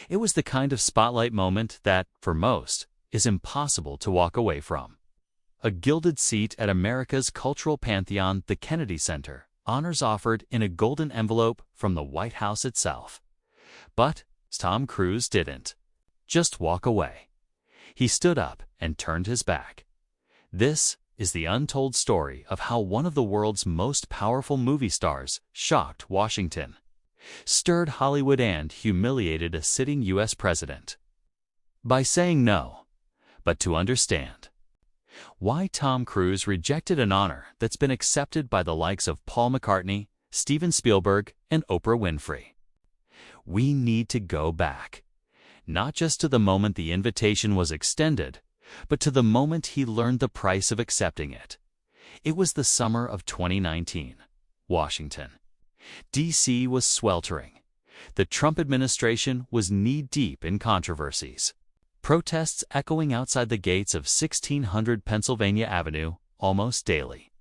It was the kind of spotlight moment that, for most, is impossible to walk away from. A gilded seat at America's cultural pantheon, the Kennedy Center, honors offered in a golden envelope from the White House itself. But Tom Cruise didn't just walk away. He stood up and turned his back. This is the untold story of how one of the world's most powerful movie stars shocked Washington, stirred Hollywood, and humiliated a sitting U.S. president by saying no. But to understand why Tom Cruise rejected an honor that's been accepted by the likes of Paul McCartney, Steven Spielberg, and Oprah Winfrey, we need to go back, not just to the moment the invitation was extended, but to the moment he learned the price of accepting it. It was the summer of 2019. Washington, D.C. was sweltering. The Trump administration was knee-deep in controversies. Protests echoing outside the gates of 1600 Pennsylvania Avenue almost daily.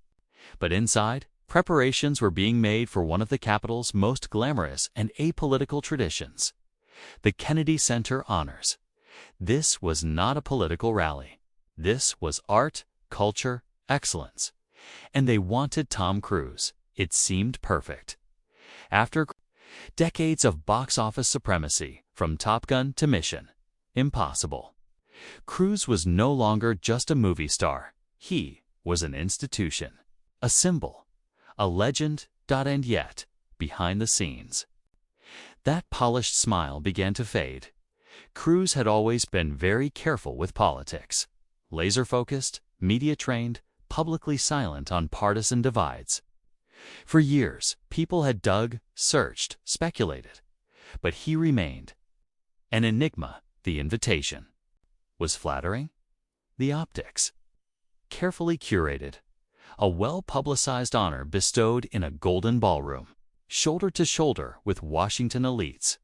But inside, preparations were being made for one of the Capitol's most glamorous and apolitical traditions, the Kennedy Center Honors. This was not a political rally. This was art, culture, excellence. And they wanted Tom Cruise. It seemed perfect. After decades of box office supremacy, from Top Gun to Mission Impossible, Cruise was no longer just a movie star. He was an institution, a symbol, a legend. And yet, behind the scenes, that polished smile began to fade. Cruise had always been very careful with politics, laser-focused, media-trained, publicly silent on partisan divides. For years, people had dug, searched, speculated, but he remained an enigma. The invitation was flattering. The optics carefully curated. A well-publicized honor bestowed in a golden ballroom, shoulder to shoulder with Washington elites.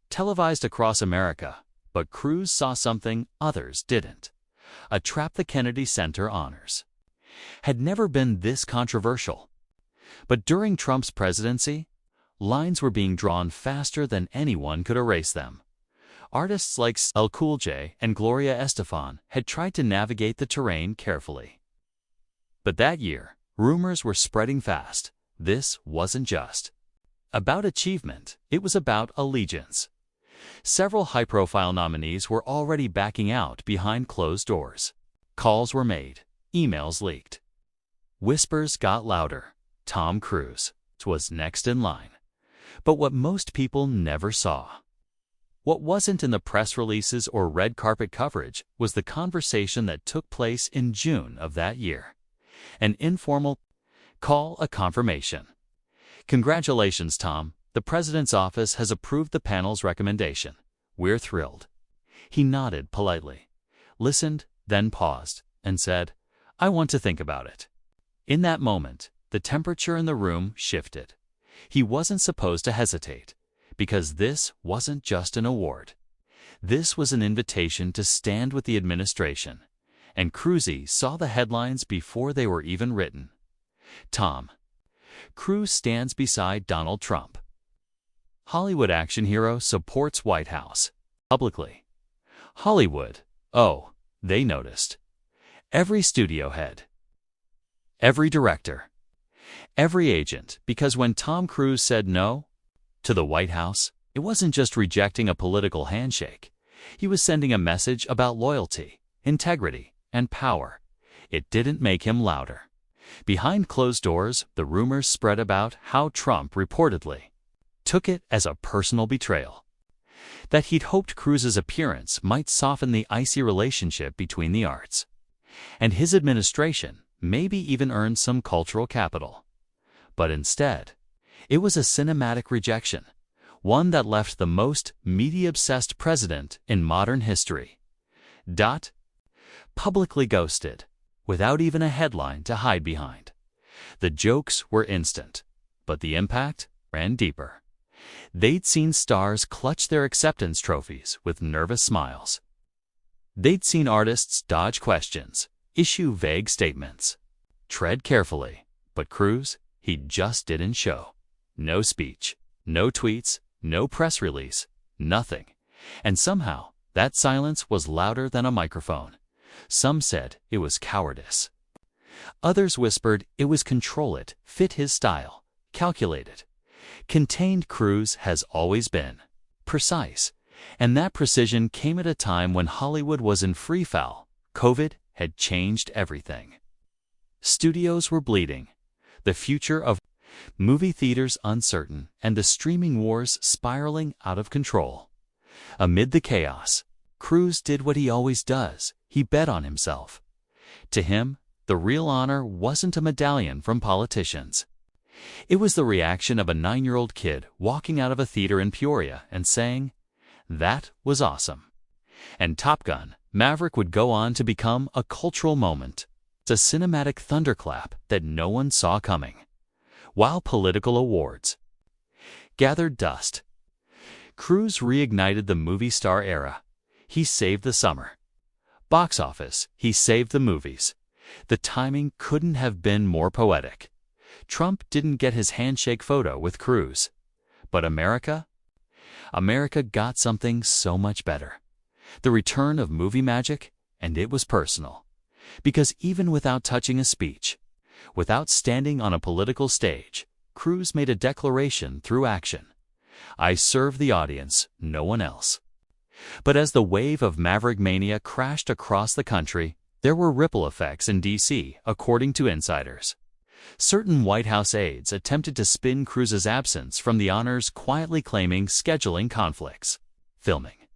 Televised across America, but Cruise saw something others didn't. A trap. The Kennedy Center Honors had never been this controversial. But during Trump's presidency, lines were being drawn faster than anyone could erase them. Artists like LL Cool J and Gloria Estefan had tried to navigate the terrain carefully. But that year, rumors were spreading fast. This wasn't just about achievement, it was about allegiance. Several high-profile nominees were already backing out behind closed doors. Calls were made, emails leaked. Whispers got louder. Tom Cruise was next in line. But what most people never saw, what wasn't in the press releases or red carpet coverage, was the conversation that took place in June of that year. An informal call, a confirmation. "Congratulations, Tom. The president's office has approved the panel's recommendation. We're thrilled." He nodded politely, listened, then paused, and said, "I want to think about it." In that moment, the temperature in the room shifted. He wasn't supposed to hesitate, because this wasn't just an award. This was an invitation to stand with the administration. And Cruise saw the headlines before they were even written. Tom Cruise stands beside Donald Trump. Hollywood action hero supports White House publicly. Hollywood, oh, they noticed. Every studio head, every director, every agent, because when Tom Cruise said no to the White House, it wasn't just rejecting a political handshake. He was sending a message about loyalty, integrity, and power. It didn't make him louder. Behind closed doors, the rumors spread about how Trump reportedly took it as a personal betrayal, that he'd hoped Cruise's appearance might soften the icy relationship between the arts, and his administration maybe even earn some cultural capital. But instead, it was a cinematic rejection, one that left the most media-obsessed president in modern history publicly ghosted, without even a headline to hide behind. The jokes were instant, but the impact ran deeper. They'd seen stars clutch their acceptance trophies with nervous smiles. They'd seen artists dodge questions, issue vague statements, tread carefully. But Cruise, he just didn't show. No speech, no tweets, no press release, nothing. And somehow, that silence was louder than a microphone. Some said it was cowardice. Others whispered it was control, it fit his style, calculated. Contained Cruise has always been precise, and that precision came at a time when Hollywood was in free fall. COVID had changed everything. Studios were bleeding, the future of movie theaters uncertain, and the streaming wars spiraling out of control. Amid the chaos, Cruise did what he always does. He bet on himself. To him, the real honor wasn't a medallion from politicians. It was the reaction of a 9-year-old kid walking out of a theater in Peoria and saying, "That was awesome." And Top Gun: Maverick would go on to become a cultural moment. It's a cinematic thunderclap that no one saw coming. While political awards gathered dust, Cruise reignited the movie star era. He saved the summer. Box office, he saved the movies. The timing couldn't have been more poetic. Trump didn't get his handshake photo with Cruise. But America got something so much better. The return of movie magic, and it was personal. Because even without touching a speech, without standing on a political stage, Cruise made a declaration through action. I serve the audience, no one else. But as the wave of Maverick mania crashed across the country, there were ripple effects in D.C., according to insiders. Certain White House aides attempted to spin Cruise's absence from the honors, quietly claiming scheduling conflicts, filming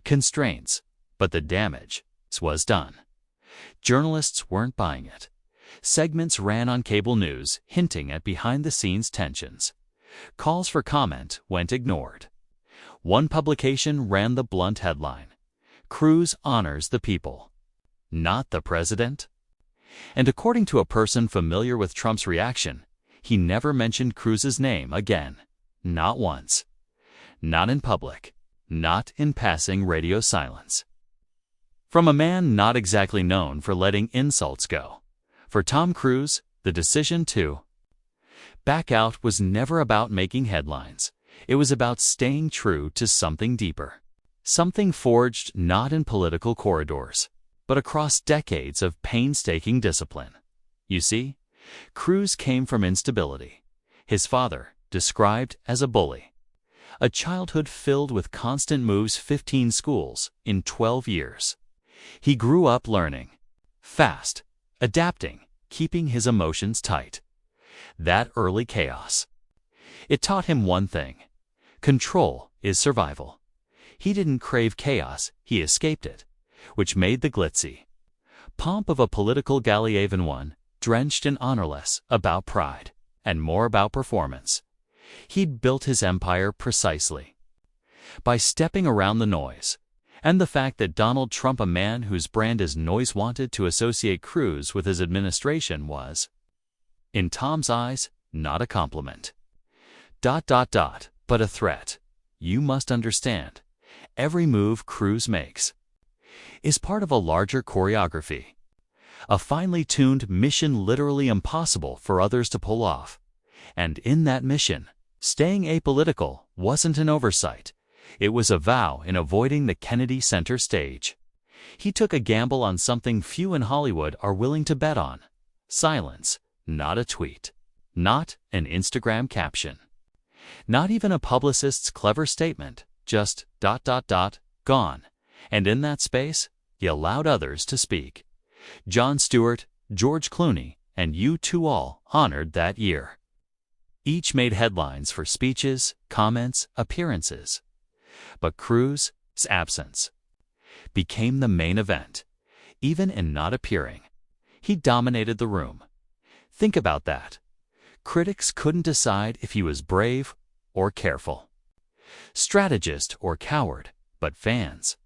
constraints, but the damage was done. Journalists weren't buying it. Segments ran on cable news, hinting at behind-the-scenes tensions. Calls for comment went ignored. One publication ran the blunt headline, "Cruise honors the people, not the president." And according to a person familiar with Trump's reaction, he never mentioned Cruise's name again. Not once. Not in public. Not in passing radio silence. From a man not exactly known for letting insults go, for Tom Cruise, the decision to back out was never about making headlines. It was about staying true to something deeper. Something forged not in political corridors, but across decades of painstaking discipline. You see, Cruise came from instability. His father, described as a bully. A childhood filled with constant moves, 15 schools in 12 years. He grew up learning fast, adapting, keeping his emotions tight. That early chaos. It taught him one thing. Control is survival. He didn't crave chaos, he escaped it, which made the glitzy pomp of a political Galliavan one, drenched in honor, less about pride and more about performance. He'd built his empire precisely by stepping around the noise. And the fact that Donald Trump, a man whose brand is noise, wanted to associate Cruise with his administration was, in Tom's eyes, not a compliment. But a threat. You must understand, every move Cruise makes is part of a larger choreography. A finely tuned mission literally impossible for others to pull off. And in that mission, staying apolitical wasn't an oversight. It was a vow in avoiding the Kennedy Center stage. He took a gamble on something few in Hollywood are willing to bet on. Silence, not a tweet, not an Instagram caption, not even a publicist's clever statement, just ... gone. And in that space, he allowed others to speak. Jon Stewart, George Clooney, and U2 all honored that year. Each made headlines for speeches, comments, appearances. But Cruise's absence became the main event. Even in not appearing, he dominated the room. Think about that. Critics couldn't decide if he was brave or careful, strategist or coward, but fans,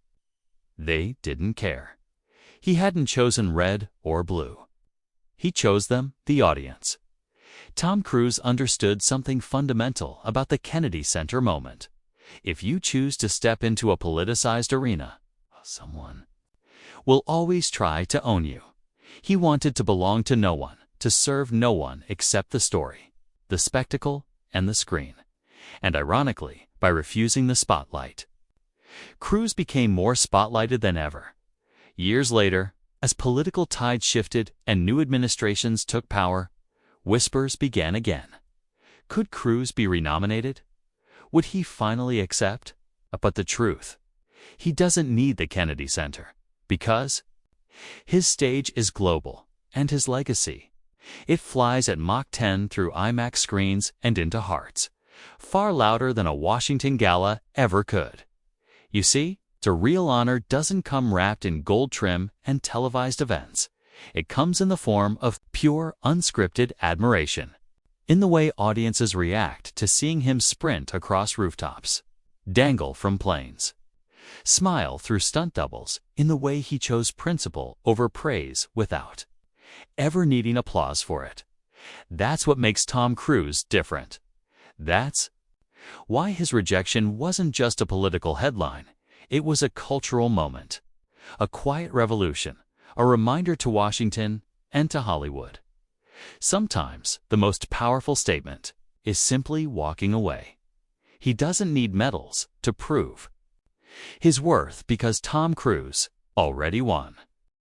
they didn't care. He hadn't chosen red or blue. He chose them, the audience. Tom Cruise understood something fundamental about the Kennedy Center moment. If you choose to step into a politicized arena, someone will always try to own you. He wanted to belong to no one, to serve no one except the story, the spectacle, and the screen. And ironically, by refusing the spotlight, Cruise became more spotlighted than ever. Years later, as political tides shifted and new administrations took power, whispers began again. Could Cruise be renominated? Would he finally accept? But the truth, he doesn't need the Kennedy Center, because his stage is global, and his legacy, it flies at Mach 10 through IMAX screens and into hearts, far louder than a Washington gala ever could. You see, the real honor doesn't come wrapped in gold trim and televised events. It comes in the form of pure, unscripted admiration, in the way audiences react to seeing him sprint across rooftops, dangle from planes, smile through stunt doubles, in the way he chose principle over praise without ever needing applause for it. That's what makes Tom Cruise different. That's why his rejection wasn't just a political headline. It was a cultural moment, a quiet revolution, a reminder to Washington and to Hollywood. Sometimes the most powerful statement is simply walking away. He doesn't need medals to prove his worth, because Tom Cruise already won.